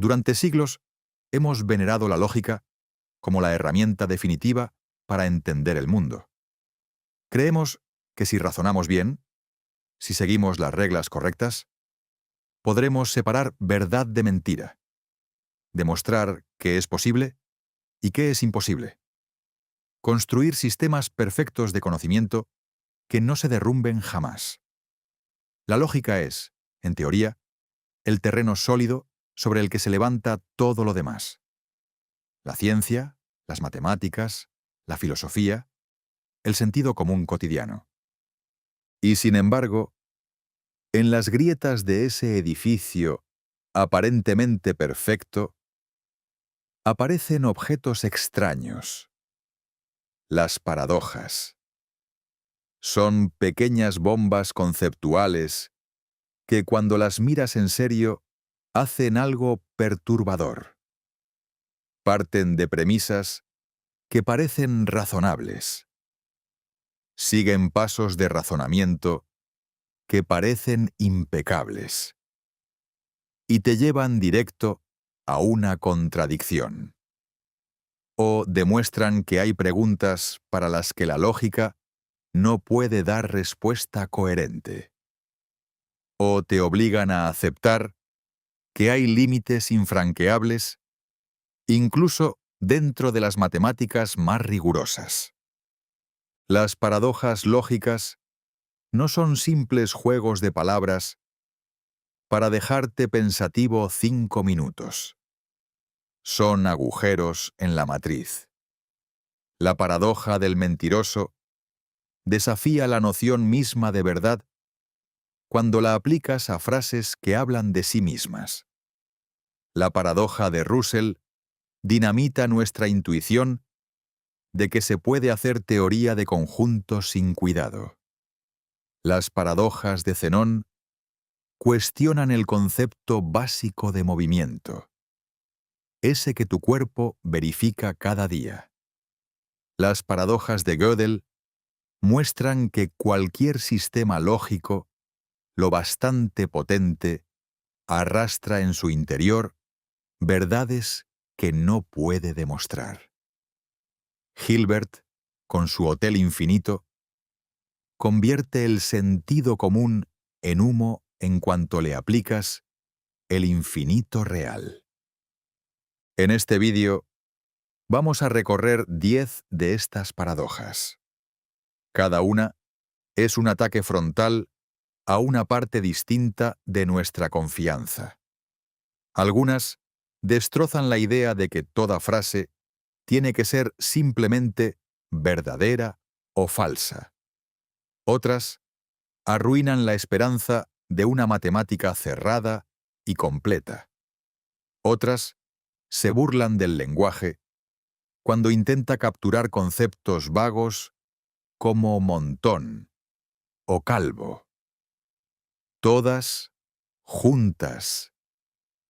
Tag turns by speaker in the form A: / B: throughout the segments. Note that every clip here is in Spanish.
A: Durante siglos hemos venerado la lógica como la herramienta definitiva para entender el mundo. Creemos que si razonamos bien, si seguimos las reglas correctas, podremos separar verdad de mentira, demostrar qué es posible y qué es imposible, construir sistemas perfectos de conocimiento que no se derrumben jamás. La lógica es, en teoría, el terreno sólido sobre el que se levanta todo lo demás. La ciencia, las matemáticas, la filosofía, el sentido común cotidiano. Y sin embargo, en las grietas de ese edificio aparentemente perfecto, aparecen objetos extraños. Las paradojas. Son pequeñas bombas conceptuales que cuando las miras en serio hacen algo perturbador. Parten de premisas que parecen razonables. Siguen pasos de razonamiento que parecen impecables. Y te llevan directo a una contradicción. O demuestran que hay preguntas para las que la lógica no puede dar respuesta coherente. O te obligan a aceptar que hay límites infranqueables, incluso dentro de las matemáticas más rigurosas. Las paradojas lógicas no son simples juegos de palabras para dejarte pensativo 5 minutos. Son agujeros en la matriz. La paradoja del mentiroso desafía la noción misma de verdad cuando la aplicas a frases que hablan de sí mismas. La paradoja de Russell dinamita nuestra intuición de que se puede hacer teoría de conjuntos sin cuidado. Las paradojas de Zenón cuestionan el concepto básico de movimiento, ese que tu cuerpo verifica cada día. Las paradojas de Gödel muestran que cualquier sistema lógico, lo bastante potente, arrastra en su interior verdades que no puede demostrar. Hilbert, con su Hotel Infinito, convierte el sentido común en humo en cuanto le aplicas el infinito real. En este vídeo vamos a recorrer 10 de estas paradojas. Cada una es un ataque frontal a una parte distinta de nuestra confianza. Algunas destrozan la idea de que toda frase tiene que ser simplemente verdadera o falsa. Otras arruinan la esperanza de una matemática cerrada y completa. Otras se burlan del lenguaje cuando intenta capturar conceptos vagos como montón o calvo. Todas, juntas,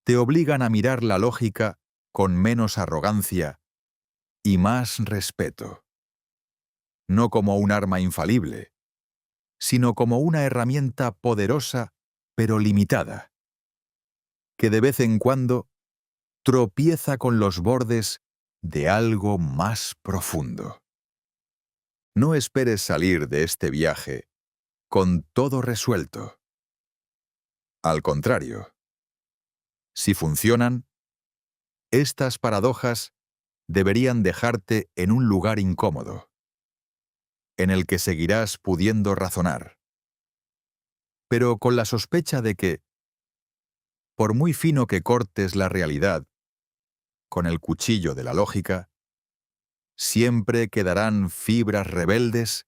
A: te obligan a mirar la lógica con menos arrogancia y más respeto. No como un arma infalible, sino como una herramienta poderosa pero limitada, que de vez en cuando tropieza con los bordes de algo más profundo. No esperes salir de este viaje con todo resuelto. Al contrario, si funcionan, estas paradojas deberían dejarte en un lugar incómodo, en el que seguirás pudiendo razonar, pero con la sospecha de que, por muy fino que cortes la realidad con el cuchillo de la lógica, siempre quedarán fibras rebeldes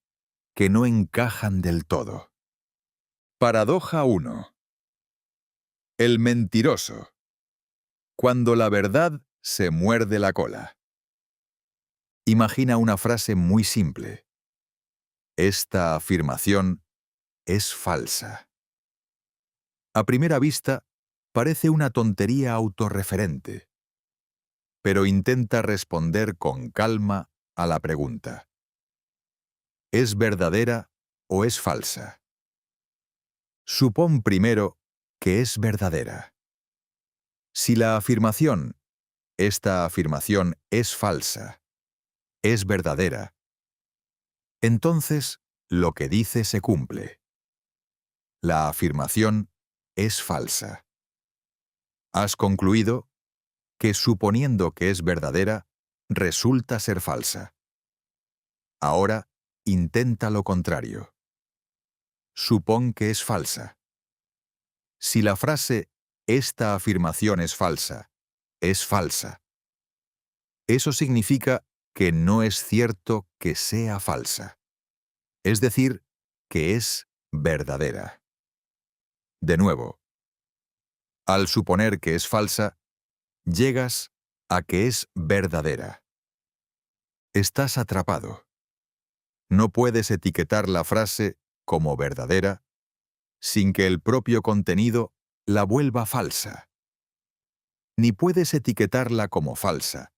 A: que no encajan del todo. Paradoja 1. El mentiroso. Cuando la verdad se muerde la cola. Imagina una frase muy simple. Esta afirmación es falsa. A primera vista, parece una tontería autorreferente, pero intenta responder con calma a la pregunta. ¿Es verdadera o es falsa? Supón primero que es verdadera. Si la afirmación, esta afirmación es falsa, es verdadera, entonces lo que dice se cumple. La afirmación es falsa. Has concluido que suponiendo que es verdadera, resulta ser falsa. Ahora, intenta lo contrario. Supón que es falsa. Si la frase «esta afirmación es falsa» es falsa, eso significa que no es cierto que sea falsa. Es decir, que es verdadera. De nuevo, al suponer que es falsa, llegas a que es verdadera. Estás atrapado. No puedes etiquetar la frase como verdadera sin que el propio contenido la vuelva falsa. Ni puedes etiquetarla como falsa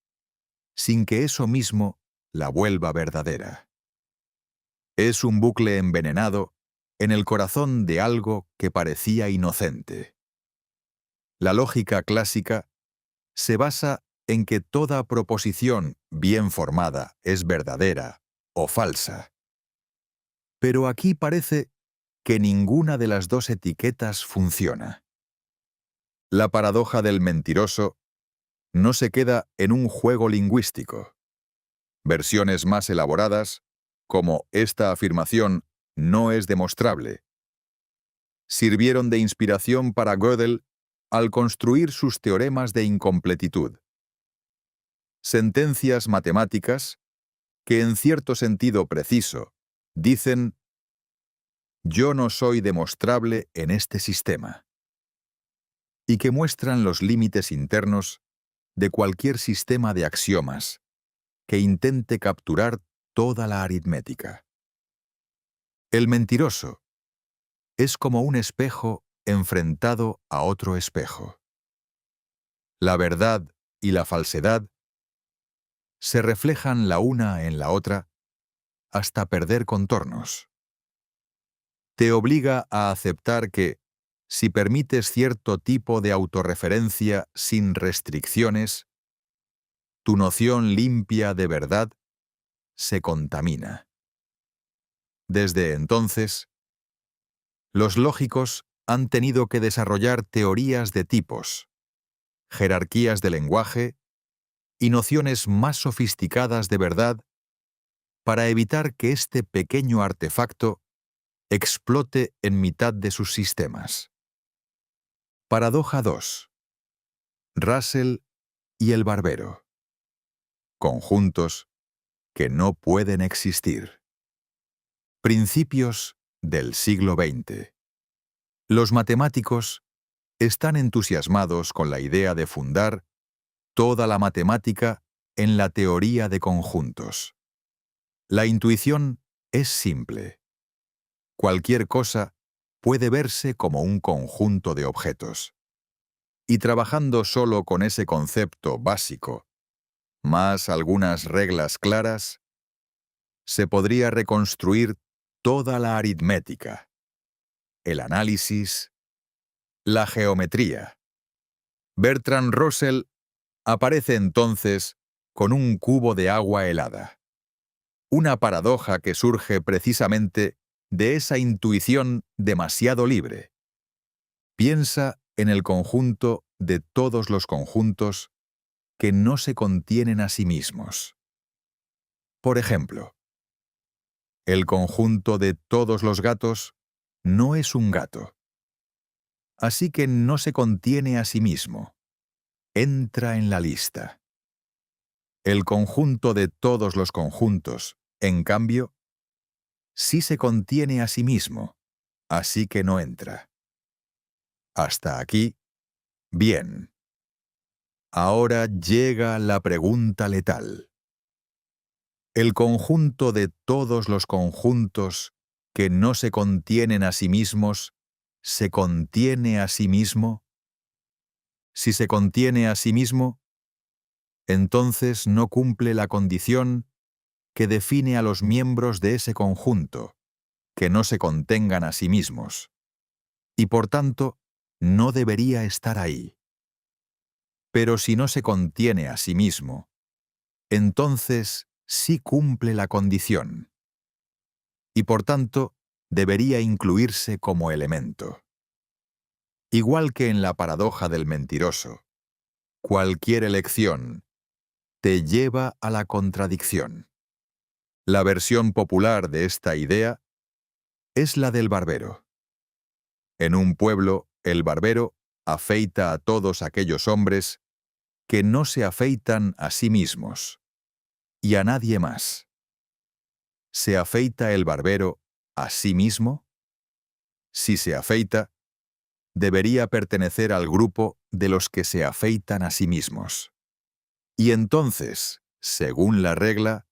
A: sin que eso mismo la vuelva verdadera. Es un bucle envenenado en el corazón de algo que parecía inocente. La lógica clásica se basa en que toda proposición bien formada es verdadera o falsa. Pero aquí parece que ninguna de las dos etiquetas funciona. La paradoja del mentiroso no se queda en un juego lingüístico. Versiones más elaboradas, como esta afirmación no es demostrable, sirvieron de inspiración para Gödel al construir sus teoremas de incompletitud. Sentencias matemáticas que en cierto sentido preciso dicen «yo no soy demostrable en este sistema» y que muestran los límites internos de cualquier sistema de axiomas que intente capturar toda la aritmética. El mentiroso es como un espejo enfrentado a otro espejo. La verdad y la falsedad se reflejan la una en la otra hasta perder contornos. Te obliga a aceptar que, si permites cierto tipo de autorreferencia sin restricciones, tu noción limpia de verdad se contamina. Desde entonces, los lógicos han tenido que desarrollar teorías de tipos, jerarquías de lenguaje y nociones más sofisticadas de verdad para evitar que este pequeño artefacto explote en mitad de sus sistemas. Paradoja 2. Russell y el barbero. Conjuntos que no pueden existir. Principios del siglo XX. Los matemáticos están entusiasmados con la idea de fundar toda la matemática en la teoría de conjuntos. La intuición es simple. Cualquier cosa puede verse como un conjunto de objetos. Y trabajando solo con ese concepto básico, más algunas reglas claras, se podría reconstruir toda la aritmética, el análisis, la geometría. Bertrand Russell aparece entonces con un cubo de agua helada. Una paradoja que surge precisamente de esa intuición demasiado libre. Piensa en el conjunto de todos los conjuntos que no se contienen a sí mismos. Por ejemplo, el conjunto de todos los gatos no es un gato. Así que no se contiene a sí mismo. Entra en la lista. El conjunto de todos los conjuntos, en cambio, sí se contiene a sí mismo, así que no entra. Hasta aquí, bien. Ahora llega la pregunta letal. ¿El conjunto de todos los conjuntos que no se contienen a sí mismos se contiene a sí mismo? Si se contiene a sí mismo, entonces no cumple la condición que define a los miembros de ese conjunto, que no se contengan a sí mismos, y por tanto, no debería estar ahí. Pero si no se contiene a sí mismo, entonces sí cumple la condición, y por tanto debería incluirse como elemento. Igual que en la paradoja del mentiroso, cualquier elección te lleva a la contradicción. La versión popular de esta idea es la del barbero. En un pueblo, el barbero afeita a todos aquellos hombres que no se afeitan a sí mismos y a nadie más. ¿Se afeita el barbero a sí mismo? Si se afeita, debería pertenecer al grupo de los que se afeitan a sí mismos. Y entonces, según la regla,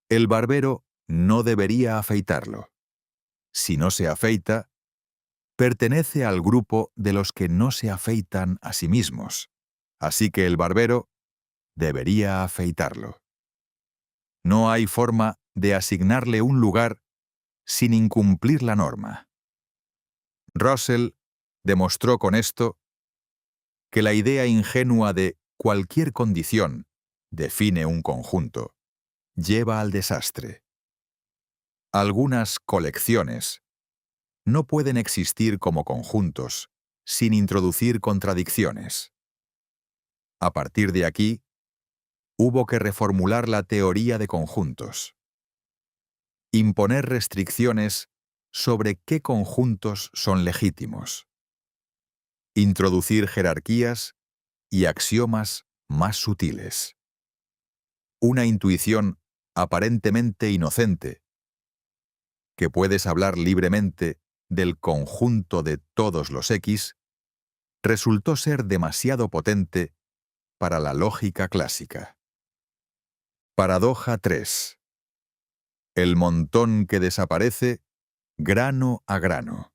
A: el barbero no debería afeitarlo. Si no se afeita, pertenece al grupo de los que no se afeitan a sí mismos, así que el barbero debería afeitarlo. No hay forma de asignarle un lugar sin incumplir la norma. Russell demostró con esto que la idea ingenua de cualquier condición define un conjunto lleva al desastre. Algunas colecciones no pueden existir como conjuntos sin introducir contradicciones. A partir de aquí, hubo que reformular la teoría de conjuntos. Imponer restricciones sobre qué conjuntos son legítimos. Introducir jerarquías y axiomas más sutiles. Una intuición aparentemente inocente, que puedes hablar libremente del conjunto de todos los X, resultó ser demasiado potente para la lógica clásica. Paradoja 3. El montón que desaparece grano a grano.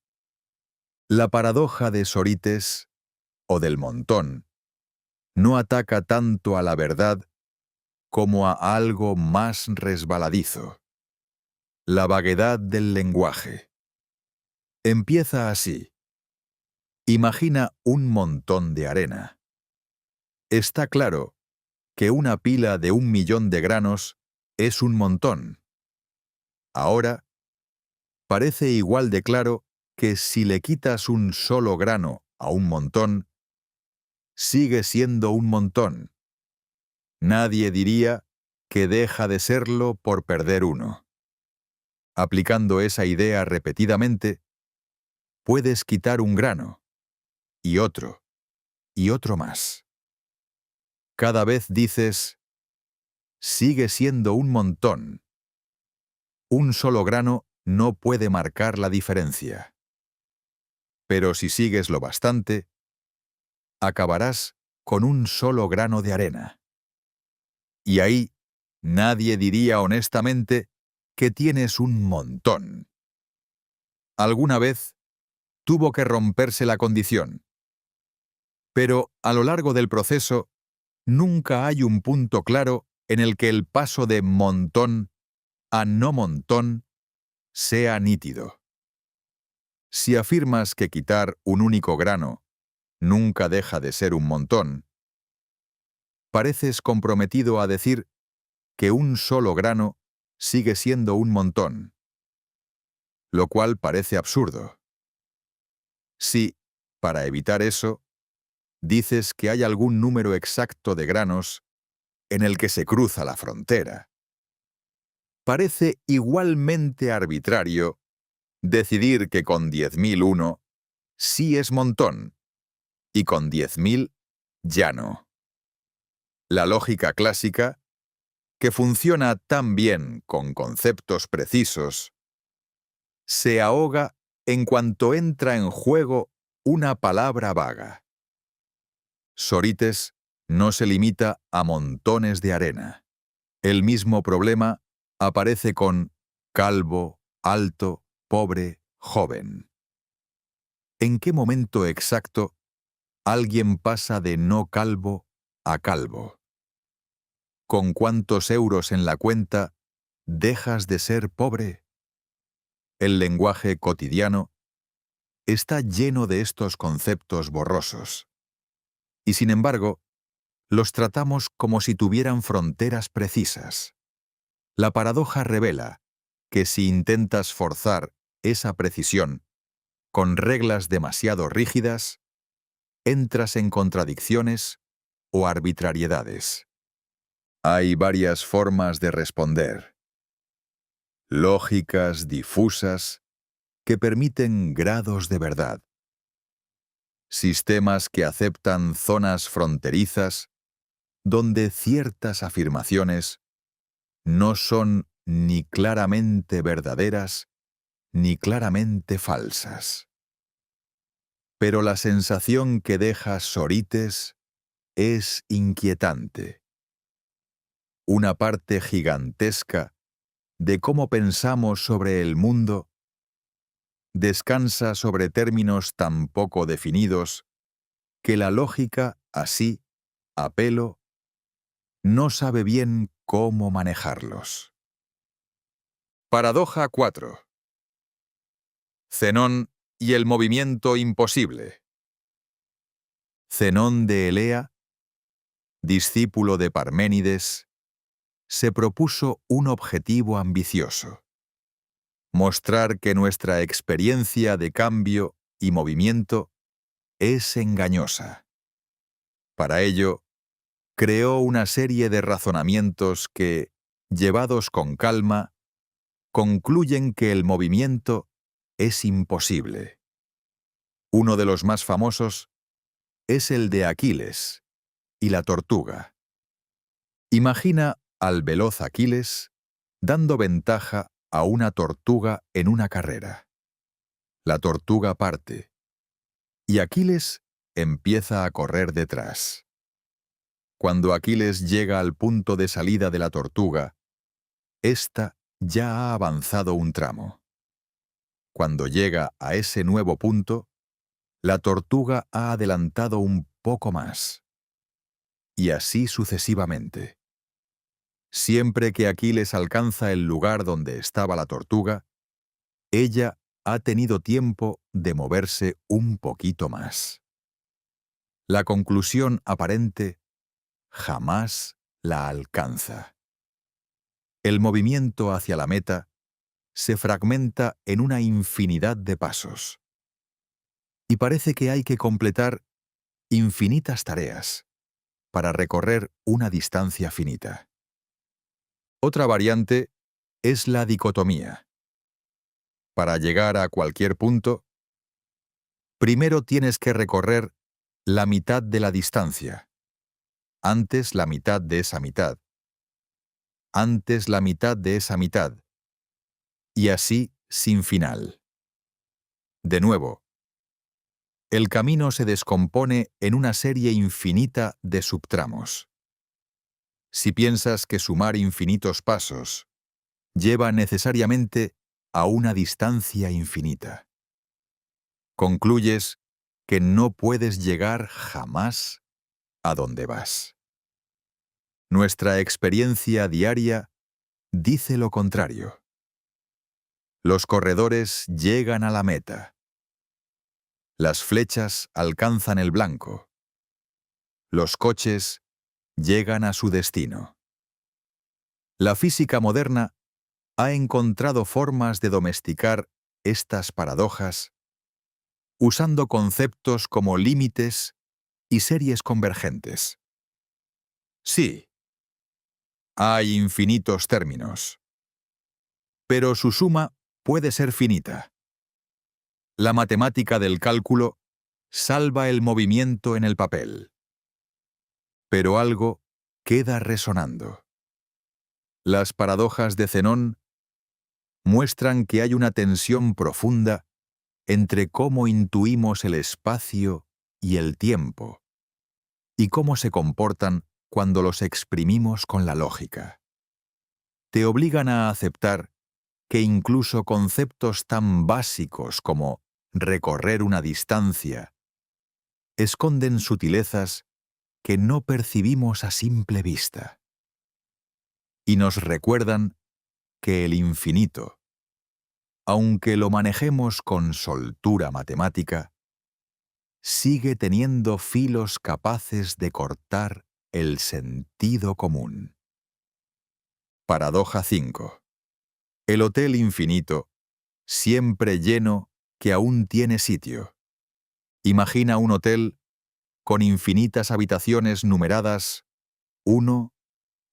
A: La paradoja de Sorites, o del montón, no ataca tanto a la verdad como a algo más resbaladizo: la vaguedad del lenguaje. Empieza así. Imagina un montón de arena. Está claro que una pila de 1.000.000 de granos es un montón. Ahora, parece igual de claro que si le quitas un solo grano a un montón, sigue siendo un montón. Nadie diría que deja de serlo por perder uno. Aplicando esa idea repetidamente, puedes quitar un grano, y otro más. Cada vez dices, sigue siendo un montón. Un solo grano no puede marcar la diferencia. Pero si sigues lo bastante, acabarás con un solo grano de arena. Y ahí nadie diría honestamente que tienes un montón. Alguna vez tuvo que romperse la condición. Pero a lo largo del proceso, nunca hay un punto claro en el que el paso de montón a no montón sea nítido. Si afirmas que quitar un único grano nunca deja de ser un montón, pareces comprometido a decir que un solo grano sigue siendo un montón, lo cual parece absurdo. Si, para evitar eso, dices que hay algún número exacto de granos en el que se cruza la frontera, parece igualmente arbitrario decidir que con 10.001 sí es montón y con 10.000 ya no. La lógica clásica, que funciona tan bien con conceptos precisos, se ahoga en cuanto entra en juego una palabra vaga. Sorites no se limita a montones de arena. El mismo problema aparece con calvo, alto, pobre, joven. ¿En qué momento exacto alguien pasa de no calvo a calvo? ¿Con cuántos euros en la cuenta dejas de ser pobre? El lenguaje cotidiano está lleno de estos conceptos borrosos. Y sin embargo, los tratamos como si tuvieran fronteras precisas. La paradoja revela que si intentas forzar esa precisión con reglas demasiado rígidas, entras en contradicciones o arbitrariedades. Hay varias formas de responder. Lógicas difusas que permiten grados de verdad. Sistemas que aceptan zonas fronterizas donde ciertas afirmaciones no son ni claramente verdaderas ni claramente falsas. Pero la sensación que deja Sócrates es inquietante. Una parte gigantesca de cómo pensamos sobre el mundo descansa sobre términos tan poco definidos que la lógica, así, a pelo, no sabe bien cómo manejarlos. Paradoja 4. Zenón y el movimiento imposible. Zenón de Elea, discípulo de Parménides, se propuso un objetivo ambicioso: mostrar que nuestra experiencia de cambio y movimiento es engañosa. Para ello, creó una serie de razonamientos que, llevados con calma, concluyen que el movimiento es imposible. Uno de los más famosos es el de Aquiles y la tortuga. Imagina al veloz Aquiles dando ventaja a una tortuga en una carrera. La tortuga parte, y Aquiles empieza a correr detrás. Cuando Aquiles llega al punto de salida de la tortuga, ésta ya ha avanzado un tramo. Cuando llega a ese nuevo punto, la tortuga ha adelantado un poco más. Y así sucesivamente. Siempre que Aquiles alcanza el lugar donde estaba la tortuga, ella ha tenido tiempo de moverse un poquito más. La conclusión aparente jamás la alcanza. El movimiento hacia la meta se fragmenta en una infinidad de pasos. Y parece que hay que completar infinitas tareas para recorrer una distancia finita. Otra variante es la dicotomía. Para llegar a cualquier punto, primero tienes que recorrer la mitad de la distancia, antes la mitad de esa mitad, antes la mitad de esa mitad, y así sin final. De nuevo, el camino se descompone en una serie infinita de subtramos. Si piensas que sumar infinitos pasos lleva necesariamente a una distancia infinita, concluyes que no puedes llegar jamás a donde vas. Nuestra experiencia diaria dice lo contrario. Los corredores llegan a la meta. Las flechas alcanzan el blanco. Los coches llegan a su destino. La física moderna ha encontrado formas de domesticar estas paradojas usando conceptos como límites y series convergentes. Sí, hay infinitos términos, pero su suma puede ser finita. La matemática del cálculo salva el movimiento en el papel. Pero algo queda resonando. Las paradojas de Zenón muestran que hay una tensión profunda entre cómo intuimos el espacio y el tiempo, y cómo se comportan cuando los exprimimos con la lógica. Te obligan a aceptar que incluso conceptos tan básicos como recorrer una distancia esconden sutilezas que no percibimos a simple vista. Y nos recuerdan que el infinito, aunque lo manejemos con soltura matemática, sigue teniendo filos capaces de cortar el sentido común. Paradoja 5. El hotel infinito, siempre lleno, que aún tiene sitio. Imagina un hotel con infinitas habitaciones numeradas 1,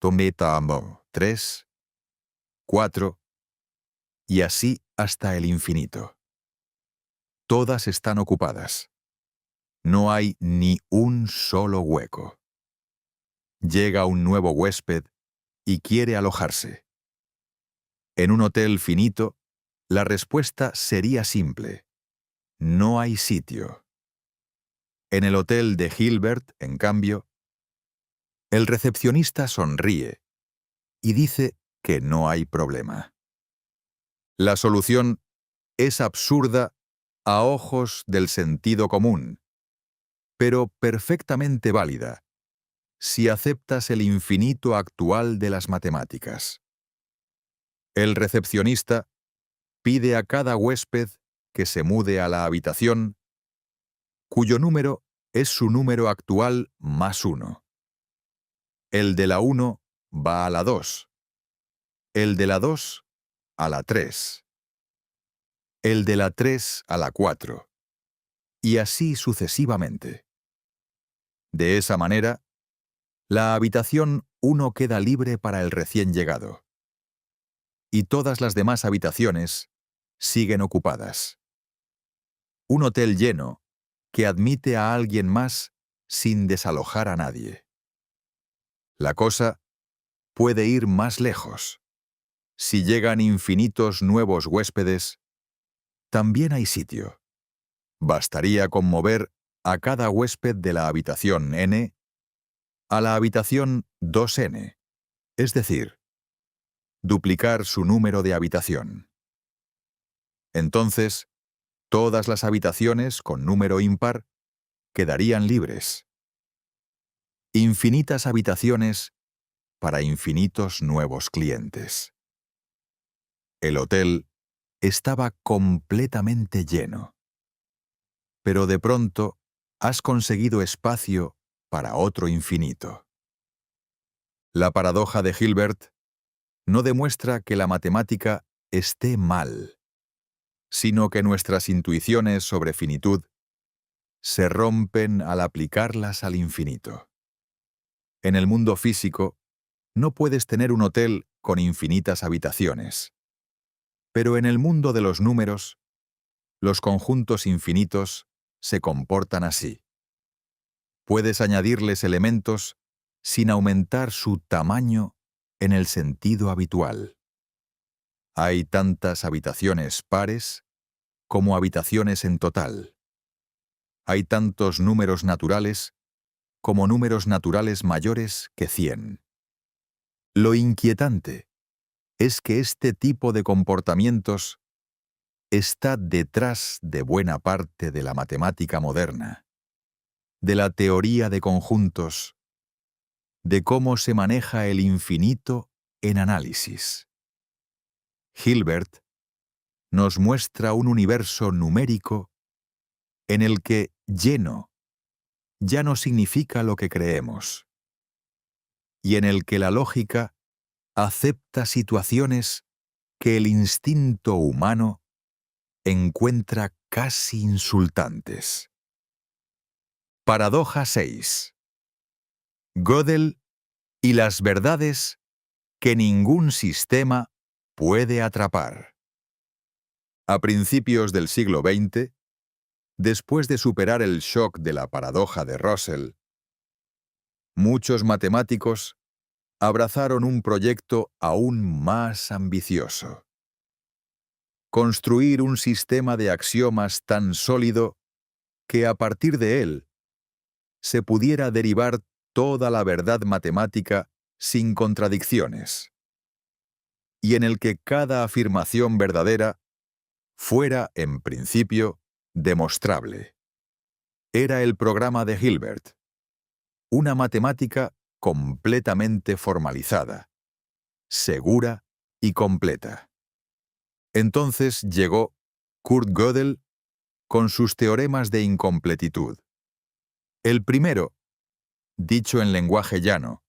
A: 3, 4, y así hasta el infinito. Todas están ocupadas. No hay ni un solo hueco. Llega un nuevo huésped y quiere alojarse. En un hotel finito, la respuesta sería simple: no hay sitio. En el hotel de Hilbert, en cambio, el recepcionista sonríe y dice que no hay problema. La solución es absurda a ojos del sentido común, pero perfectamente válida si aceptas el infinito actual de las matemáticas. El recepcionista pide a cada huésped que se mude a la habitación cuyo número es su número actual más 1. El de la 1 va a la 2, el de la 2 a la 3, el de la 3 a la 4, y así sucesivamente. De esa manera, la habitación 1 queda libre para el recién llegado, y todas las demás habitaciones siguen ocupadas. Un hotel lleno que admite a alguien más sin desalojar a nadie. La cosa puede ir más lejos. Si llegan infinitos nuevos huéspedes, también hay sitio. Bastaría con mover a cada huésped de la habitación N a la habitación 2N, es decir, duplicar su número de habitación. Entonces, todas las habitaciones con número impar quedarían libres. Infinitas habitaciones para infinitos nuevos clientes. El hotel estaba completamente lleno. Pero de pronto has conseguido espacio para otro infinito. La paradoja de Hilbert no demuestra que la matemática esté mal, sino que nuestras intuiciones sobre finitud se rompen al aplicarlas al infinito. En el mundo físico, no puedes tener un hotel con infinitas habitaciones. Pero en el mundo de los números, los conjuntos infinitos se comportan así. Puedes añadirles elementos sin aumentar su tamaño en el sentido habitual. Hay tantas habitaciones pares como habitaciones en total. Hay tantos números naturales como números naturales mayores que 100. Lo inquietante es que este tipo de comportamientos está detrás de buena parte de la matemática moderna, de la teoría de conjuntos, de cómo se maneja el infinito en análisis. Hilbert nos muestra un universo numérico en el que lleno ya no significa lo que creemos, y en el que la lógica acepta situaciones que el instinto humano encuentra casi insultantes. Paradoja 6. Gödel y las verdades que ningún sistema puede atrapar. A principios del siglo XX, después de superar el shock de la paradoja de Russell, muchos matemáticos abrazaron un proyecto aún más ambicioso: construir un sistema de axiomas tan sólido que a partir de él se pudiera derivar toda la verdad matemática sin contradicciones, y en el que cada afirmación verdadera fuera, en principio, demostrable. Era el programa de Hilbert, una matemática completamente formalizada, segura y completa. Entonces llegó Kurt Gödel con sus teoremas de incompletitud. El primero Dicho en lenguaje llano,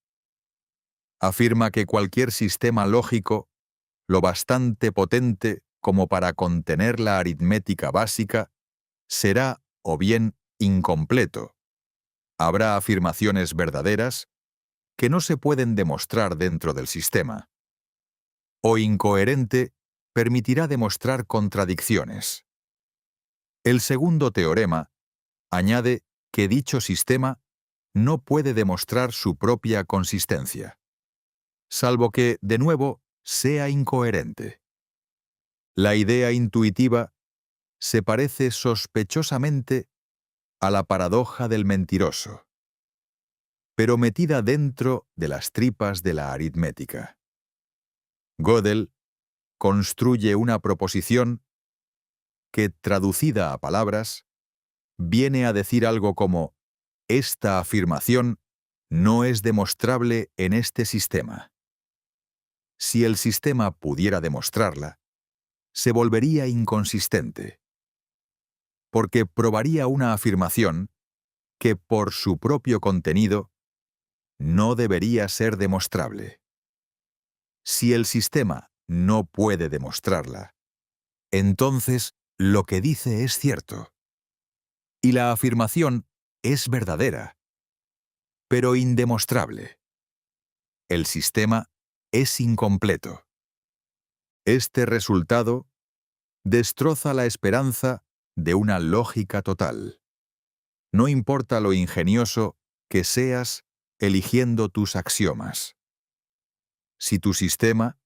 A: afirma que cualquier sistema lógico, lo bastante potente como para contener la aritmética básica, será o bien incompleto. Habrá afirmaciones verdaderas que no se pueden demostrar dentro del sistema. O incoherente permitirá demostrar contradicciones. El segundo teorema añade que dicho sistema no puede demostrar su propia consistencia, salvo que, de nuevo, sea incoherente. La idea intuitiva se parece sospechosamente a la paradoja del mentiroso, pero metida dentro de las tripas de la aritmética. Gödel construye una proposición que, traducida a palabras, viene a decir algo como: esta afirmación no es demostrable en este sistema. Si el sistema pudiera demostrarla, se volvería inconsistente, porque probaría una afirmación que por su propio contenido no debería ser demostrable. Si el sistema no puede demostrarla, entonces lo que dice es cierto. Y la afirmación es verdadera, pero indemostrable. El sistema es incompleto. Este resultado destroza la esperanza de una lógica total. No importa lo ingenioso que seas eligiendo tus axiomas. Si tu sistema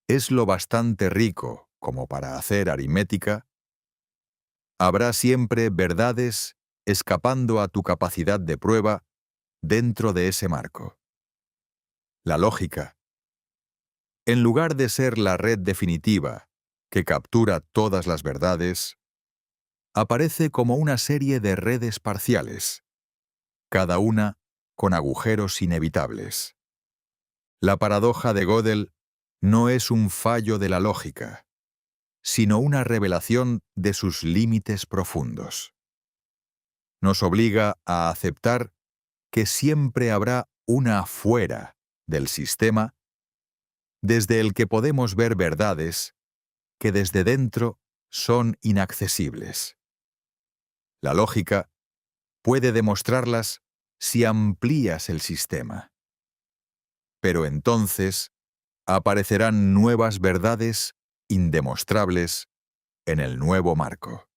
A: es lo bastante rico como para hacer aritmética, habrá siempre verdades escapando a tu capacidad de prueba dentro de ese marco. La lógica, en lugar de ser la red definitiva que captura todas las verdades, aparece como una serie de redes parciales, cada una con agujeros inevitables. La paradoja de Gödel no es un fallo de la lógica, sino una revelación de sus límites profundos. Nos obliga a aceptar que siempre habrá una fuera del sistema desde el que podemos ver verdades que desde dentro son inaccesibles. La lógica puede demostrarlas si amplías el sistema. Pero entonces aparecerán nuevas verdades indemostrables en el nuevo marco.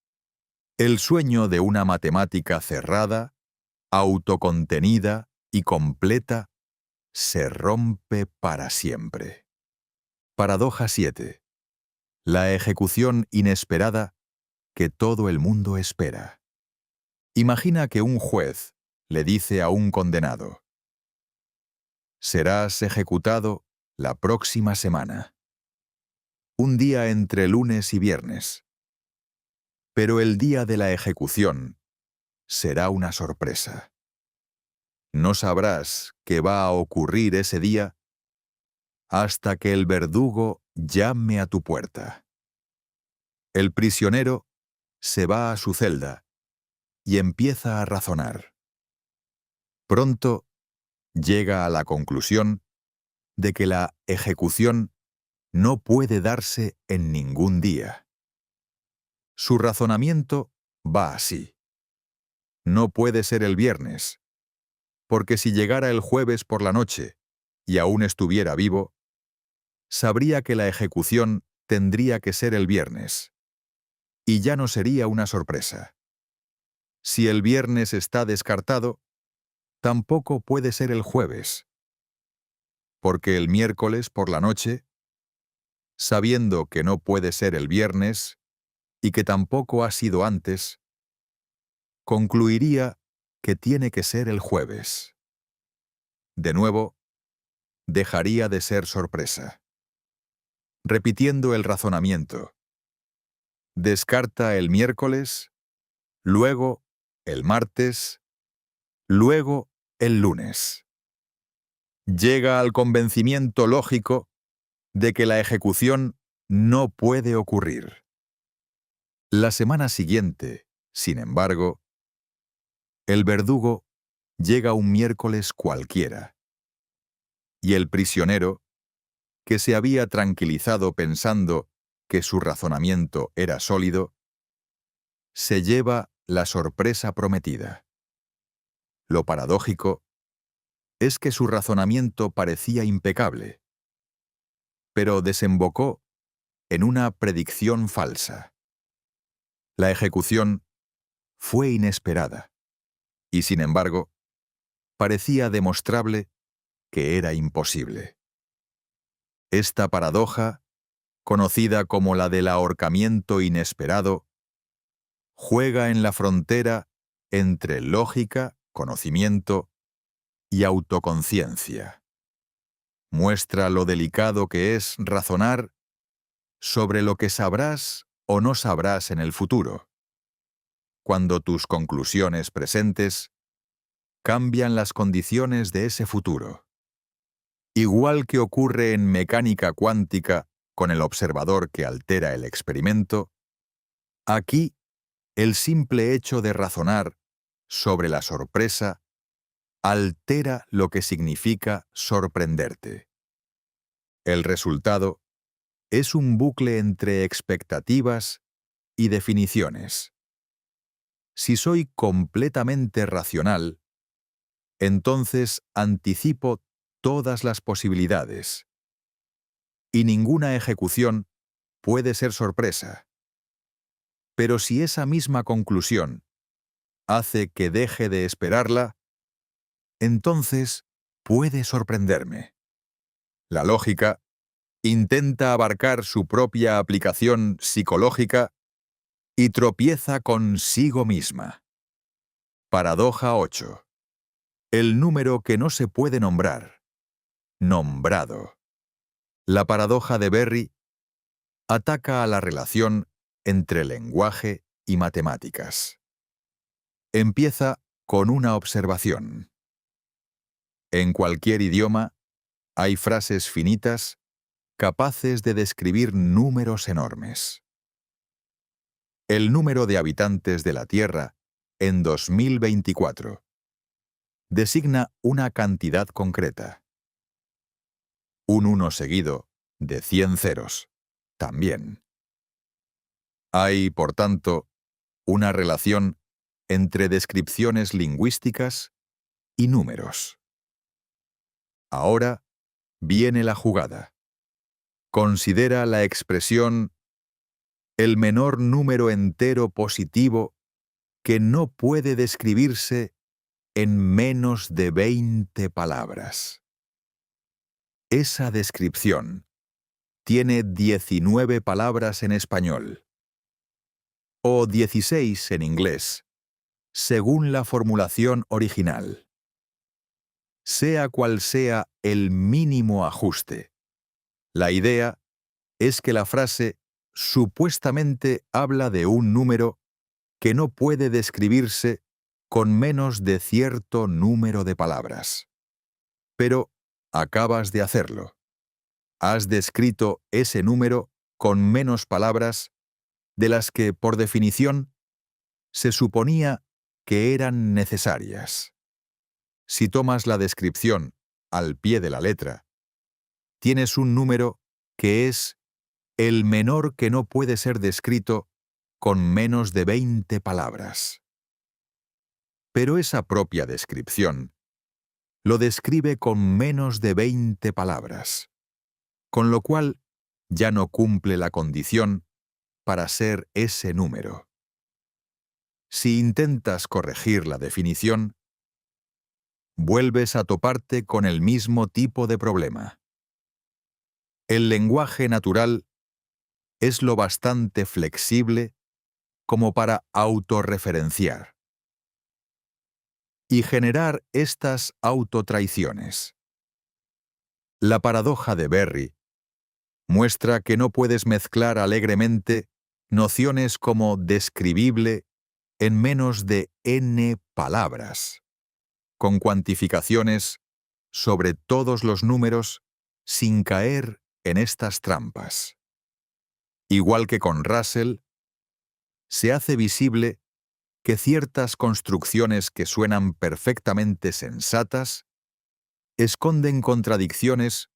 A: El sueño de una matemática cerrada, autocontenida y completa se rompe para siempre. Paradoja 7. La ejecución inesperada que todo el mundo espera. Imagina que un juez le dice a un condenado: serás ejecutado la próxima semana, un día entre lunes y viernes. Pero el día de la ejecución será una sorpresa. No sabrás qué va a ocurrir ese día hasta que el verdugo llame a tu puerta. El prisionero se va a su celda y empieza a razonar. Pronto llega a la conclusión de que la ejecución no puede darse en ningún día. Su razonamiento va así: no puede ser el viernes, porque si llegara el jueves por la noche y aún estuviera vivo, sabría que la ejecución tendría que ser el viernes, y ya no sería una sorpresa. Si el viernes está descartado, tampoco puede ser el jueves, porque el miércoles por la noche, sabiendo que no puede ser el viernes y que tampoco ha sido antes, concluiría que tiene que ser el jueves. De nuevo, dejaría de ser sorpresa. Repitiendo el razonamiento, descarta el miércoles, luego el martes, luego el lunes. Llega al convencimiento lógico de que la ejecución no puede ocurrir. La semana siguiente, sin embargo, el verdugo Llega un miércoles cualquiera, y el prisionero, que se había tranquilizado pensando que su razonamiento era sólido, se lleva la sorpresa prometida. Lo paradójico es que su razonamiento parecía impecable, pero desembocó en una predicción falsa. La ejecución fue inesperada, y sin embargo, parecía demostrable que era imposible. Esta paradoja, conocida como la del ahorcamiento inesperado, juega en la frontera entre lógica, conocimiento y autoconciencia. Muestra lo delicado que es razonar sobre lo que sabrás o no sabrás en el futuro, cuando tus conclusiones presentes cambian las condiciones de ese futuro. Igual que ocurre en mecánica cuántica con el observador que altera el experimento, aquí el simple hecho de razonar sobre la sorpresa altera lo que significa sorprenderte. El resultado es un bucle entre expectativas y definiciones. Si soy completamente racional, entonces anticipo todas las posibilidades, y ninguna ejecución puede ser sorpresa. Pero si esa misma conclusión hace que deje de esperarla, entonces puede sorprenderme. La lógica intenta abarcar su propia aplicación psicológica y tropieza consigo misma. Paradoja 8. El número que no se puede nombrar. Nombrado. La paradoja de Berry ataca a la relación entre lenguaje y matemáticas. Empieza con una observación. En cualquier idioma hay frases finitas capaces de describir números enormes. El número de habitantes de la Tierra en 2024 designa una cantidad concreta. Un 1 seguido de 100 ceros, también. Hay, por tanto, una relación entre descripciones lingüísticas y números. Ahora viene la jugada. Considera la expresión el menor número entero positivo que no puede describirse en menos de 20 palabras. Esa descripción tiene 19 palabras en español, o 16 en inglés, según la formulación original. Sea cual sea el mínimo ajuste, la idea es que la frase supuestamente habla de un número que no puede describirse con menos de cierto número de palabras. Pero acabas de hacerlo. Has descrito ese número con menos palabras de las que, por definición, se suponía que eran necesarias. Si tomas la descripción al pie de la letra, tienes un número que es el menor que no puede ser descrito con menos de 20 palabras. Pero esa propia descripción lo describe con menos de 20 palabras, con lo cual ya no cumple la condición para ser ese número. Si intentas corregir la definición, vuelves a toparte con el mismo tipo de problema. El lenguaje natural es lo bastante flexible como para autorreferenciar y generar estas autotraiciones. La paradoja de Berry muestra que no puedes mezclar alegremente nociones como describible en menos de n palabras, con cuantificaciones sobre todos los números sin caer en estas trampas. Igual que con Russell, se hace visible que ciertas construcciones que suenan perfectamente sensatas esconden contradicciones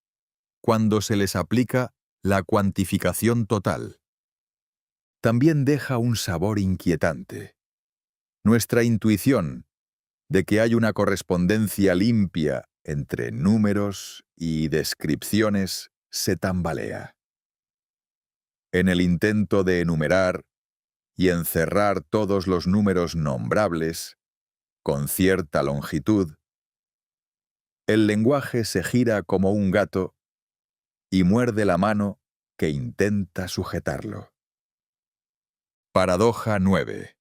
A: cuando se les aplica la cuantificación total. También deja un sabor inquietante. Nuestra intuición de que hay una correspondencia limpia entre números y descripciones se tambalea. En el intento de enumerar y encerrar todos los números nombrables con cierta longitud, el lenguaje se gira como un gato y muerde la mano que intenta sujetarlo. Paradoja 9.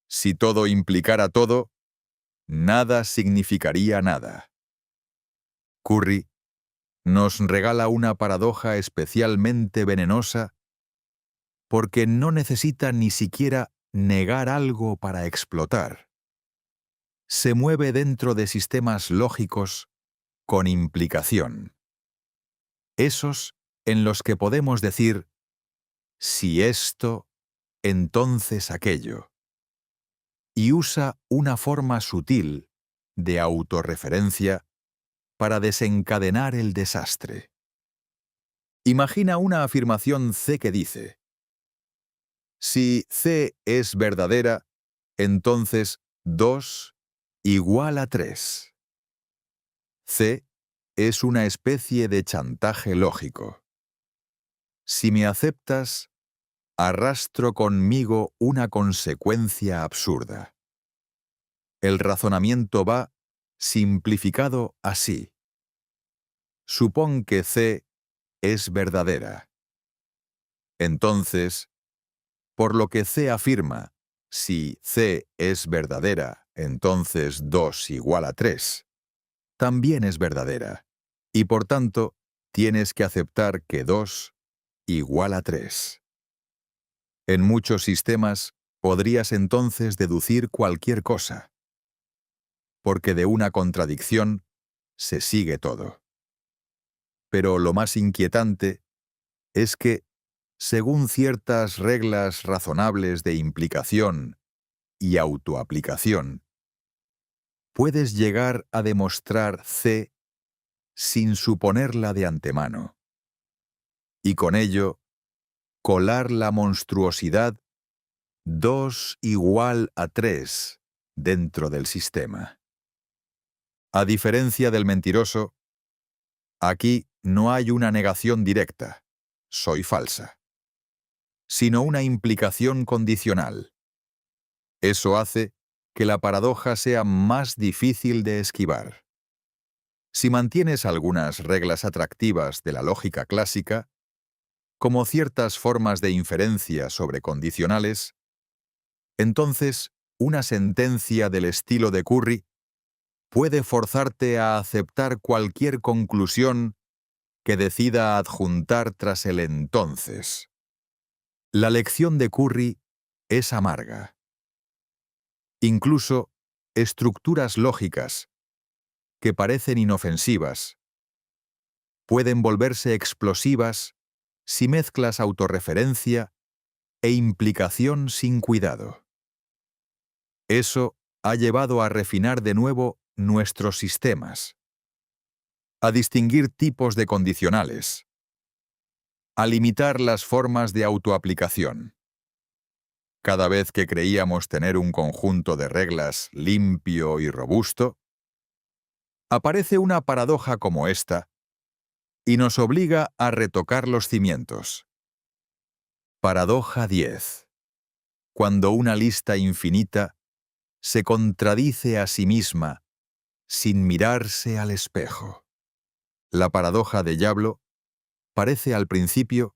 A: Si todo implicara todo, nada significaría nada. Curry nos regala una paradoja especialmente venenosa porque no necesita ni siquiera negar algo para explotar. Se mueve dentro de sistemas lógicos con implicación. Esos en los que podemos decir, si esto, entonces aquello. Y usa una forma sutil de autorreferencia para desencadenar el desastre. Imagina una afirmación C que dice: si C es verdadera, entonces 2 igual a 3. C es una especie de chantaje lógico. Si me aceptas, arrastro conmigo una consecuencia absurda. El razonamiento va simplificado así. Supón que C es verdadera. Entonces, por lo que C afirma, si C es verdadera, entonces 2 igual a 3, también es verdadera, y por tanto, tienes que aceptar que 2 igual a 3. En muchos sistemas, podrías entonces deducir cualquier cosa, porque de una contradicción se sigue todo. Pero lo más inquietante es que, según ciertas reglas razonables de implicación y autoaplicación, puedes llegar a demostrar C sin suponerla de antemano, y con ello colar la monstruosidad 2 igual a 3 dentro del sistema. A diferencia del mentiroso, aquí no hay una negación directa, soy falsa, sino una implicación condicional. Eso hace que la paradoja sea más difícil de esquivar. Si mantienes algunas reglas atractivas de la lógica clásica, como ciertas formas de inferencia sobre condicionales, entonces una sentencia del estilo de Curry puede forzarte a aceptar cualquier conclusión que decida adjuntar tras el entonces. La lección de Curry es amarga. Incluso estructuras lógicas, que parecen inofensivas, pueden volverse explosivas si mezclas autorreferencia e implicación sin cuidado. Eso ha llevado a refinar de nuevo nuestros sistemas, a distinguir tipos de condicionales, a limitar las formas de autoaplicación. Cada vez que creíamos tener un conjunto de reglas limpio y robusto, aparece una paradoja como esta y nos obliga a retocar los cimientos. Paradoja 10. Cuando una lista infinita se contradice a sí misma sin mirarse al espejo. La paradoja de Diablo parece al principio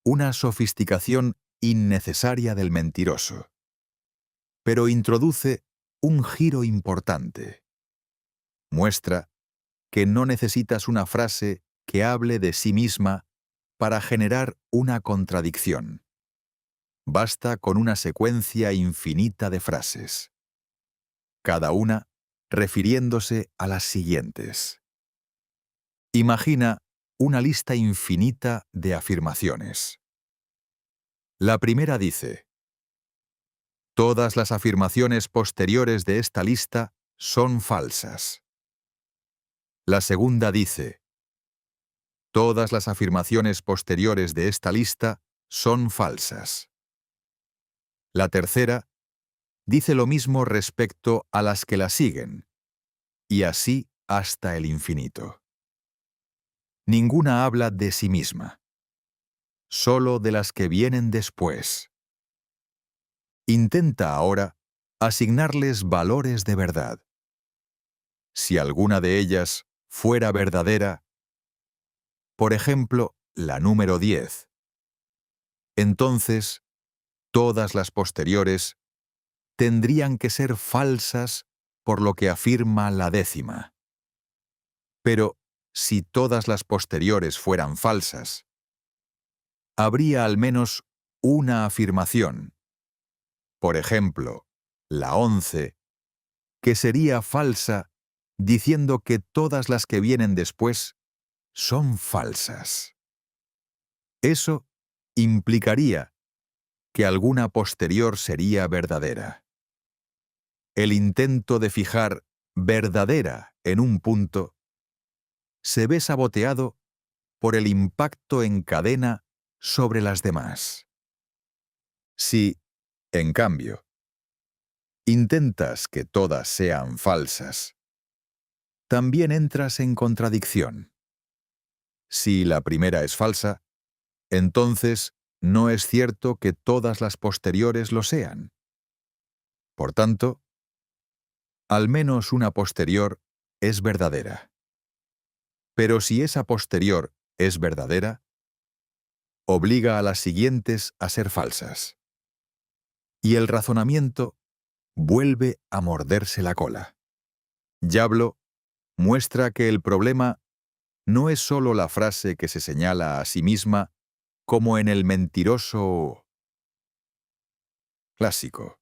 A: una sofisticación innecesaria del mentiroso, pero introduce un giro importante. Muestra que no necesitas una frase que hable de sí misma para generar una contradicción. Basta con una secuencia infinita de frases, cada una refiriéndose a las siguientes. Imagina una lista infinita de afirmaciones. La primera dice: Todas las afirmaciones posteriores de esta lista son falsas. La segunda dice: todas las afirmaciones posteriores de esta lista son falsas. La tercera dice lo mismo respecto a las que la siguen, y así hasta el infinito. Ninguna habla de sí misma, solo de las que vienen después. Intenta ahora asignarles valores de verdad. Si alguna de ellas fuera verdadera, por ejemplo, la número 10, entonces todas las posteriores tendrían que ser falsas por lo que afirma la décima. Pero si todas las posteriores fueran falsas, habría al menos una afirmación, por ejemplo, la 11, que sería falsa diciendo que todas las que vienen después son falsas. Eso implicaría que alguna posterior sería verdadera. El intento de fijar verdadera en un punto se ve saboteado por el impacto en cadena sobre las demás. Si, en cambio, intentas que todas sean falsas, también entras en contradicción. Si la primera es falsa, entonces no es cierto que todas las posteriores lo sean. Por tanto, al menos una posterior es verdadera. Pero si esa posterior es verdadera, obliga a las siguientes a ser falsas. Y el razonamiento vuelve a morderse la cola. Yablo muestra que el problema no es solo la frase que se señala a sí misma como en el mentiroso clásico,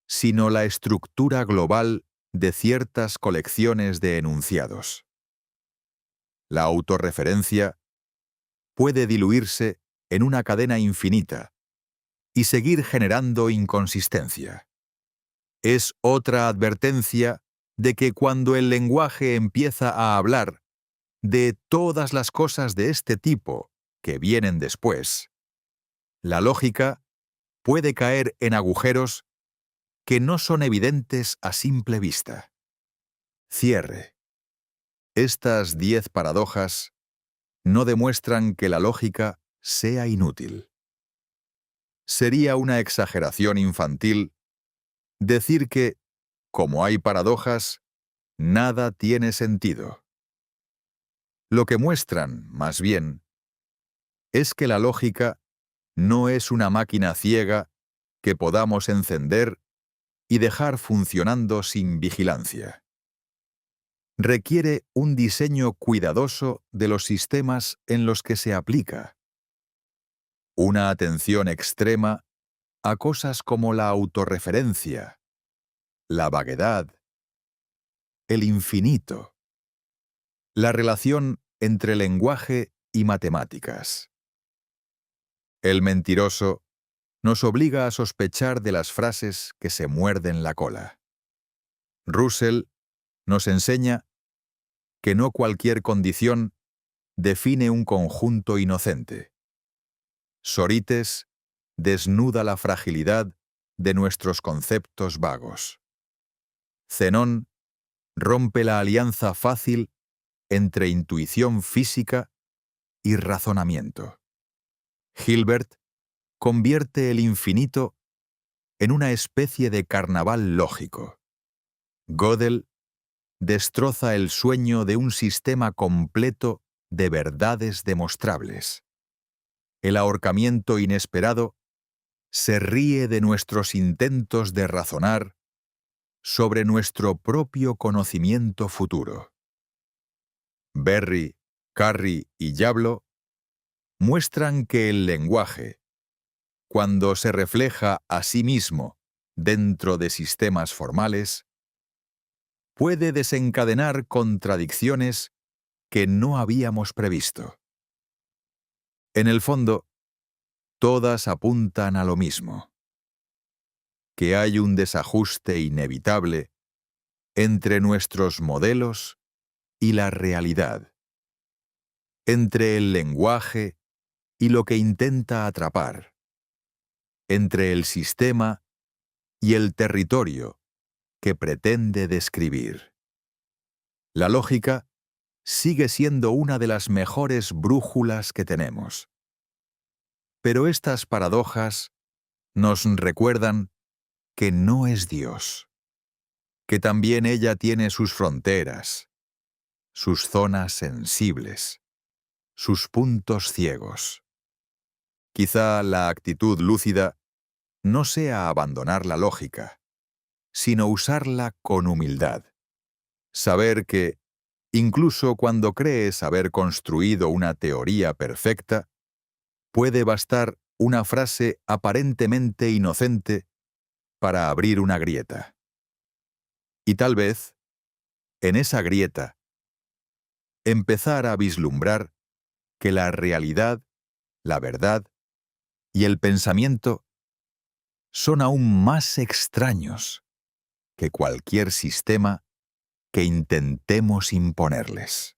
A: sino la estructura global de ciertas colecciones de enunciados. La autorreferencia puede diluirse en una cadena infinita y seguir generando inconsistencia. Es otra advertencia de que cuando el lenguaje empieza a hablar de todas las cosas de este tipo que vienen después, la lógica puede caer en agujeros que no son evidentes a simple vista. Cierre. Estas 10 paradojas no demuestran que la lógica sea inútil. Sería una exageración infantil decir que, como hay paradojas, nada tiene sentido. Lo que muestran, más bien, es que la lógica no es una máquina ciega que podamos encender y dejar funcionando sin vigilancia. Requiere un diseño cuidadoso de los sistemas en los que se aplica. Una atención extrema a cosas como la autorreferencia, la vaguedad, el infinito, la relación entre lenguaje y matemáticas. El mentiroso nos obliga a sospechar de las frases que se muerden la cola. Russell nos enseña que no cualquier condición define un conjunto inocente. Sorites desnuda la fragilidad de nuestros conceptos vagos. Zenón rompe la alianza fácil entre intuición física y razonamiento. Hilbert convierte el infinito en una especie de carnaval lógico. Gödel destroza el sueño de un sistema completo de verdades demostrables. El ahorcamiento inesperado se ríe de nuestros intentos de razonar sobre nuestro propio conocimiento futuro. Berry, Carry y Yablo muestran que el lenguaje, cuando se refleja a sí mismo dentro de sistemas formales, puede desencadenar contradicciones que no habíamos previsto. En el fondo, todas apuntan a lo mismo. que hay un desajuste inevitable entre nuestros modelos y la realidad, entre el lenguaje y lo que intenta atrapar, entre el sistema y el territorio que pretende describir. La lógica sigue siendo una de las mejores brújulas que tenemos. Pero estas paradojas nos recuerdan que no es Dios, que también ella tiene sus fronteras, sus zonas sensibles, sus puntos ciegos. Quizá la actitud lúcida no sea abandonar la lógica, sino usarla con humildad. Saber que, incluso cuando crees haber construido una teoría perfecta, puede bastar una frase aparentemente inocente para abrir una grieta. Y tal vez, en esa grieta, empezar a vislumbrar que la realidad, la verdad y el pensamiento son aún más extraños que cualquier sistema que intentemos imponerles.